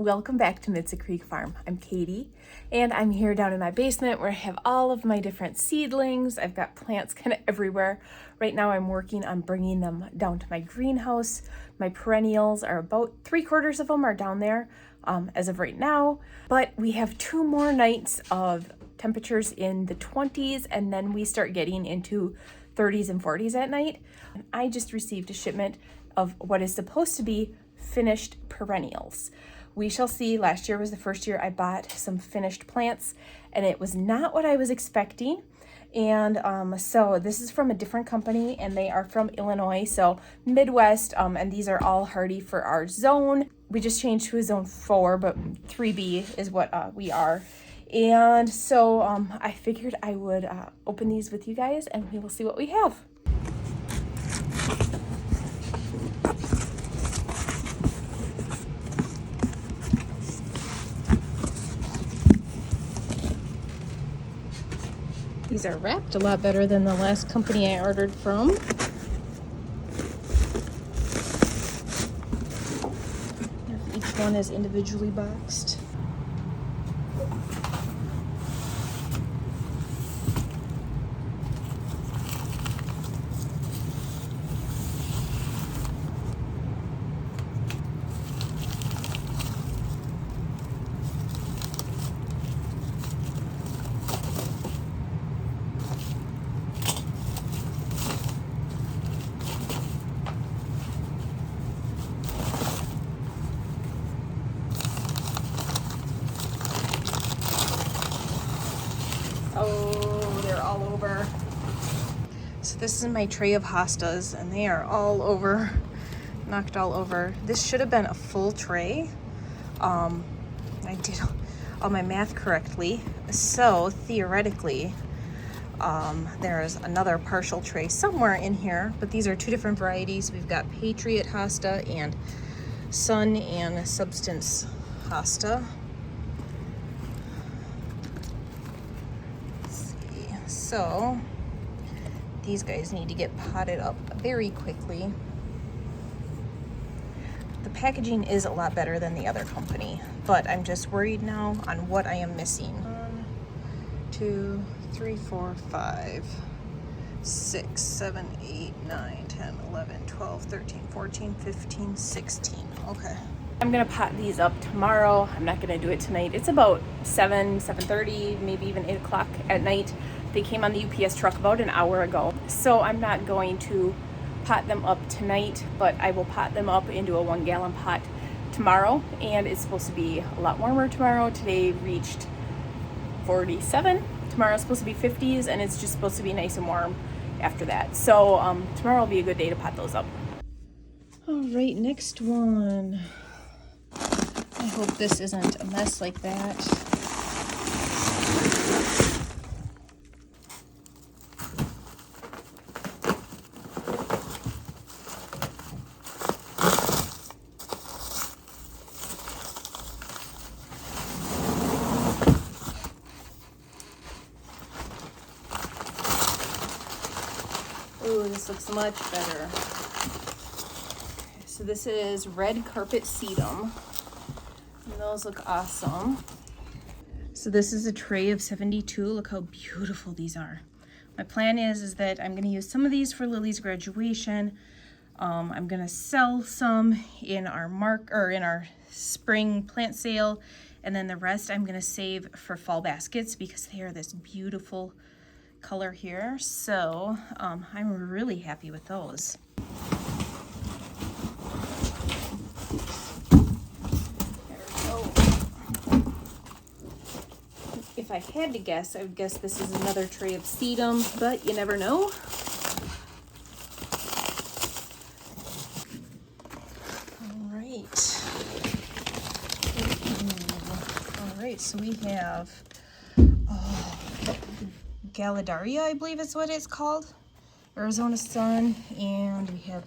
Welcome back to Midsa Creek Farm. I'm Katie, and I'm here down in my basement where I have all of my different seedlings. I've got plants kind of everywhere. Right now I'm working on bringing them down to my greenhouse. My perennials are about 3/4 of them are down there as of right now, but we have 2 more nights of temperatures in the 20s, and then we start getting into 30s and 40s at night. And I just received a shipment of what is supposed to be finished perennials. We shall see. Last year was the first year I bought some finished plants, and it was not what I was expecting. And so this is from a different company, and they are from Illinois, so Midwest, and these are all hardy for our zone. We just changed to a zone 4, but 3B is what we are. And so I figured I would open these with you guys, and we will see what we have. These are wrapped a lot better than the last company I ordered from. Each one is individually boxed. Oh, they're all over. So this is my tray of hostas, and they are all over, knocked all over. This should have been a full tray. I did all my math correctly. So theoretically, there is another partial tray somewhere in here, but these are 2 different varieties. We've got Patriot hosta and Sun and Substance hosta. So these guys need to get potted up very quickly. The packaging is a lot better than the other company, but I'm just worried now on what I am missing. 1, 2, 3, 4, 5, 6, 7, 8, 9, 10, 11, 12, 13, 14, 15, 16. Okay. I'm gonna pot these up tomorrow. I'm not gonna do it tonight. It's about 7:30, maybe even 8 o'clock at night. They came on the UPS truck about an hour ago. So I'm not going to pot them up tonight, but I will pot them up into a 1-gallon pot tomorrow. And it's supposed to be a lot warmer tomorrow. Today reached 47. Tomorrow's supposed to be 50s, and it's just supposed to be nice and warm after that. So tomorrow will be a good day to pot those up. All right, next one. I hope this isn't a mess like that. Ooh, this looks much better. Okay, so this is red carpet sedum. And those look awesome. So this is a tray of 72. Look how beautiful these are. My plan is that I'm going to use some of these for Lily's graduation. I'm going to sell some in our spring plant sale, and then the rest I'm going to save for fall baskets because they are this beautiful color here. So I'm really happy with those. If I had to guess, I would guess this is another tray of sedum, but you never know. All right, so we have Galadaria, I believe is what it's called, Arizona Sun, and we have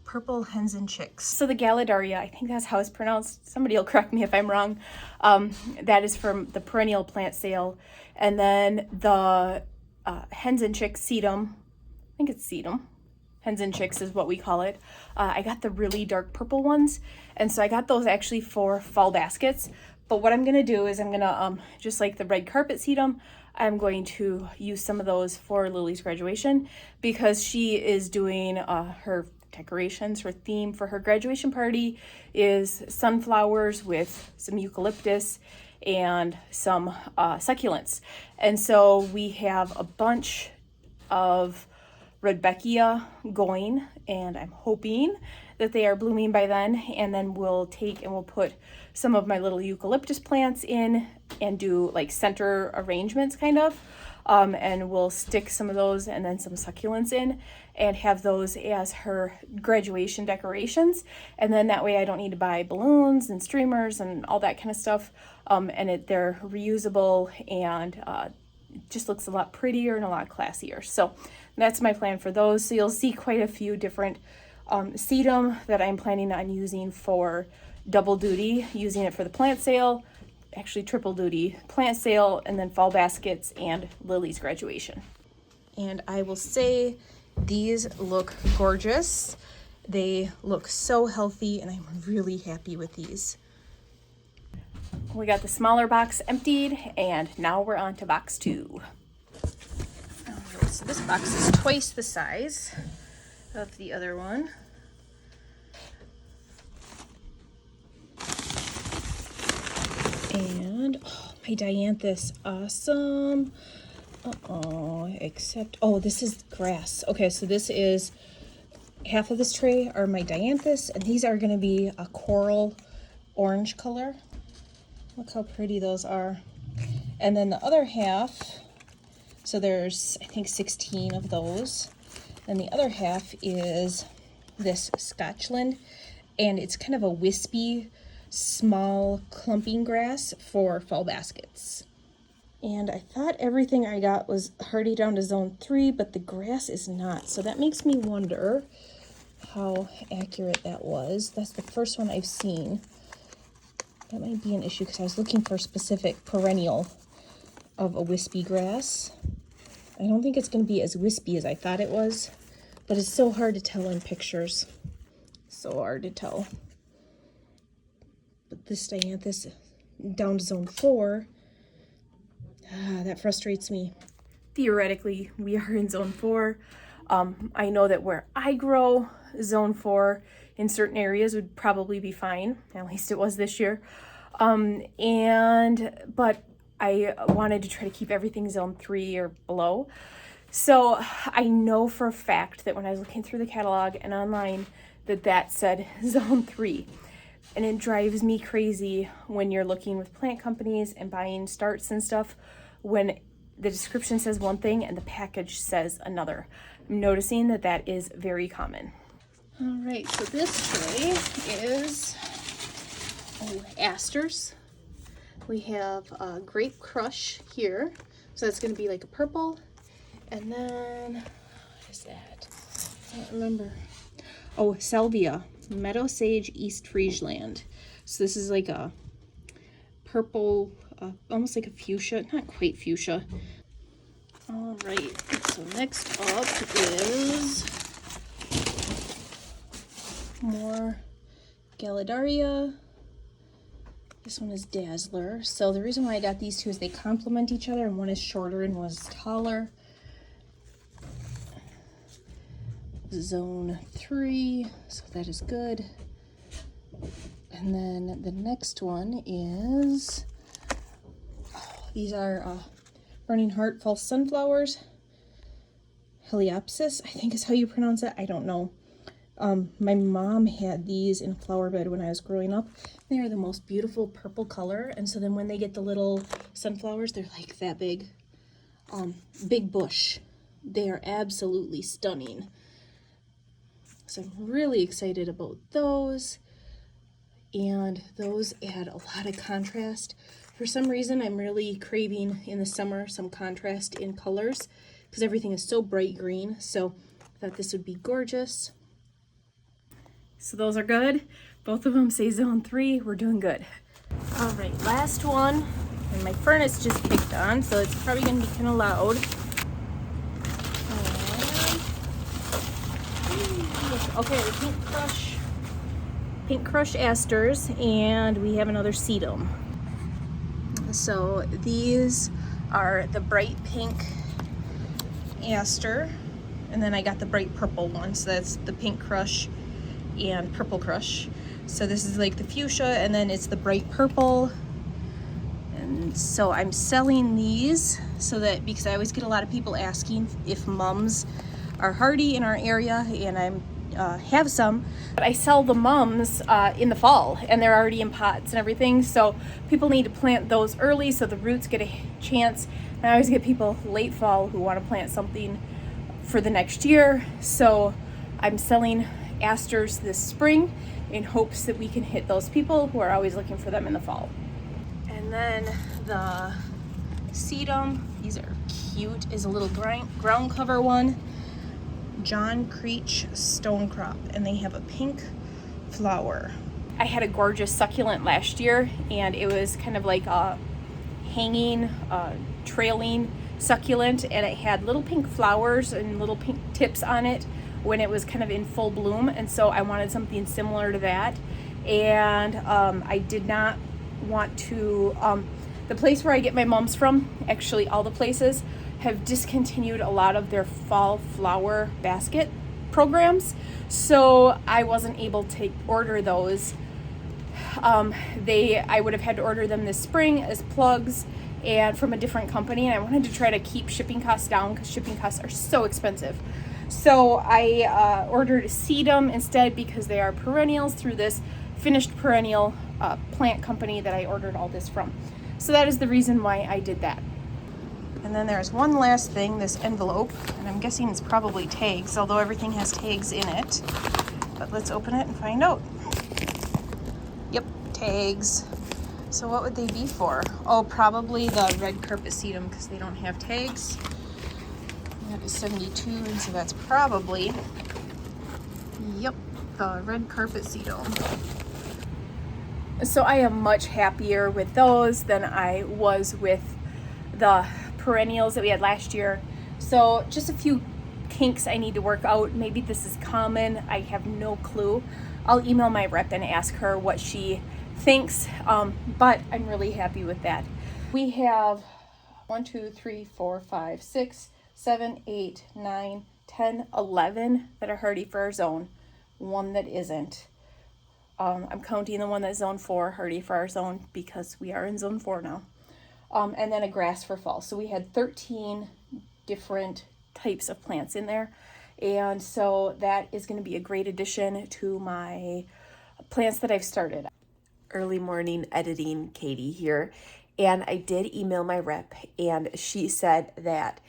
purple hens and chicks. So the Galadaria, I think that's how it's pronounced. Somebody will correct me if I'm wrong. That is from the Perennial plant sale. And then the hens and chicks sedum, I think it's sedum, hens and chicks is what we call it. I got the really dark purple ones, and so I got those actually for fall baskets. But what I'm gonna do is I'm gonna, just like the red carpet sedum, I'm going to use some of those for Lily's graduation, because she is doing her decorations. Her theme for her graduation party is sunflowers with some eucalyptus and some succulents. And so we have a bunch of Rudbeckia going, and I'm hoping that they are blooming by then. And then we'll put some of my little eucalyptus plants in and do like center arrangements kind of. And we'll stick some of those and then some succulents in and have those as her graduation decorations. And then that way I don't need to buy balloons and streamers and all that kind of stuff. And they're reusable, and just looks a lot prettier and a lot classier. So that's my plan for those. So you'll see quite a few different sedum that I'm planning on using for double duty, using it for the plant sale, actually triple duty, plant sale, and then fall baskets and Lily's graduation. And I will say these look gorgeous. They look so healthy, and I'm really happy with these. We got the smaller box emptied, and now we're on to box 2. Alright, so this box is twice the size of the other one. And my dianthus, awesome. Except this is grass. Okay, so this is half of this tray are my dianthus, and these are going to be a coral orange color. Look how pretty those are. And then the other half, so there's I think 16 of those, and the other half is this Scotchland, and it's kind of a wispy small clumping grass for fall baskets. And I thought everything I got was hardy down to zone 3, but the grass is not. So that makes me wonder how accurate that was. That's the first one I've seen. That might be an issue because I was looking for a specific perennial of a wispy grass. I don't think it's going to be as wispy as I thought it was, but it's so hard to tell in pictures. So hard to tell. But this dianthus down to zone 4, that frustrates me. Theoretically, we are in zone 4. I know that where I grow, zone 4 in certain areas would probably be fine. At least it was this year. But I wanted to try to keep everything zone 3 or below. So I know for a fact that when I was looking through the catalog and online that said zone 3. And it drives me crazy when you're looking with plant companies and buying starts and stuff when the description says one thing and the package says another. I'm noticing that is very common. All right, so this tray is asters. We have Grape Crush here. So that's going to be like a purple. And then, what is that? I don't remember. Oh, Salvia. Meadow Sage East Friesland. So this is like a purple, almost like a fuchsia, not quite fuchsia. All right, so next up is more Galadaria. This one is Dazzler. So the reason why I got these two is they complement each other, and one is shorter and one is taller. Zone 3, so that is good. And then the next one is, these are Burning Heart False Sunflowers. Heliopsis, I think is how you pronounce it. I don't know. My mom had these in a flower bed when I was growing up. They are the most beautiful purple color, and so then when they get the little sunflowers, they're like that big. Big bush. They are absolutely stunning. So I'm really excited about those, and those add a lot of contrast. For some reason, I'm really craving in the summer some contrast in colors because everything is so bright green, so I thought this would be gorgeous. So those are good. Both of them say zone 3. We're doing good. All right, last one, and my furnace just kicked on, so it's probably going to be kind of loud. Okay, the Pink Crush asters, and we have another sedum. So these are the bright pink aster, and then I got the bright purple one, so that's the Pink Crush and Purple Crush. So this is like the fuchsia, and then it's the bright purple. And so I'm selling these so that, because I always get a lot of people asking if mums are hardy in our area, and I'm have some, but I sell the mums in the fall, and they're already in pots and everything, so people need to plant those early so the roots get a chance. And I always get people late fall who want to plant something for the next year, so I'm selling asters this spring in hopes that we can hit those people who are always looking for them in the fall. And then the sedum, these are cute, is a little ground cover one, John Creech Stonecrop, and they have a pink flower. I had a gorgeous succulent last year, and it was kind of like a hanging, trailing succulent, and it had little pink flowers and little pink tips on it when it was kind of in full bloom, and so I wanted something similar to that. And I did not want to, the place where I get my mums from, actually all the places, have discontinued a lot of their fall flower basket programs, so I wasn't able to order those. I would have had to order them this spring as plugs and from a different company, and I wanted to try to keep shipping costs down because shipping costs are so expensive. So I ordered a sedum instead because they are perennials through this finished perennial plant company that I ordered all this from. So that is the reason why I did that. And then there's one last thing, this envelope, and I'm guessing it's probably tags, although everything has tags in it. But let's open it and find out. Yep, tags. So what would they be for? Oh, probably the red carpet sedum, because they don't have tags. That is 72, and so that's probably, yep, the red carpet sedum. So I am much happier with those than I was with the perennials that we had last year. So just a few kinks I need to work out. Maybe this is common, I have no clue. I'll email my rep and ask her what she thinks, but I'm really happy with that. We have 1, 2, 3, 4, 5, 6, 7, 8, 9, 10, 11 that are hardy for our zone, one that isn't. I'm counting the one that's zone 4 hardy for our zone because we are in zone 4 now. And then a grass for fall. So we had 13 different types of plants in there. And so that is going to be a great addition to my plants that I've started. Early morning editing, Katie here. And I did email my rep, and she said that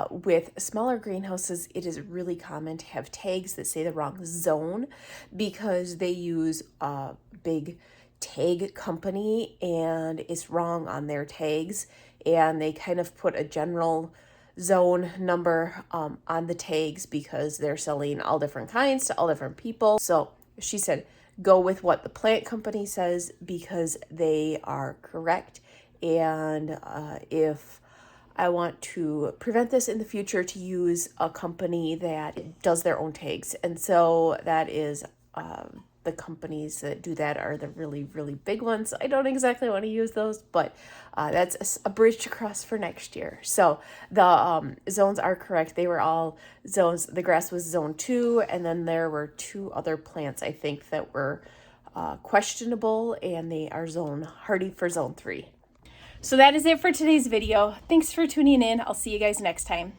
with smaller greenhouses, it is really common to have tags that say the wrong zone because they use a big tag company and it's wrong on their tags, and they kind of put a general zone number on the tags because they're selling all different kinds to all different people. So she said, go with what the plant company says because they are correct. And if I want to prevent this in the future, to use a company that does their own tags. And so that is the companies that do that are the really, really big ones. I don't exactly want to use those, but that's a bridge to cross for next year. So the zones are correct. They were all zones. The grass was zone 2, and then there were 2 other plants, I think, that were questionable, and they are hardy for zone 3. So that is it for today's video. Thanks for tuning in. I'll see you guys next time.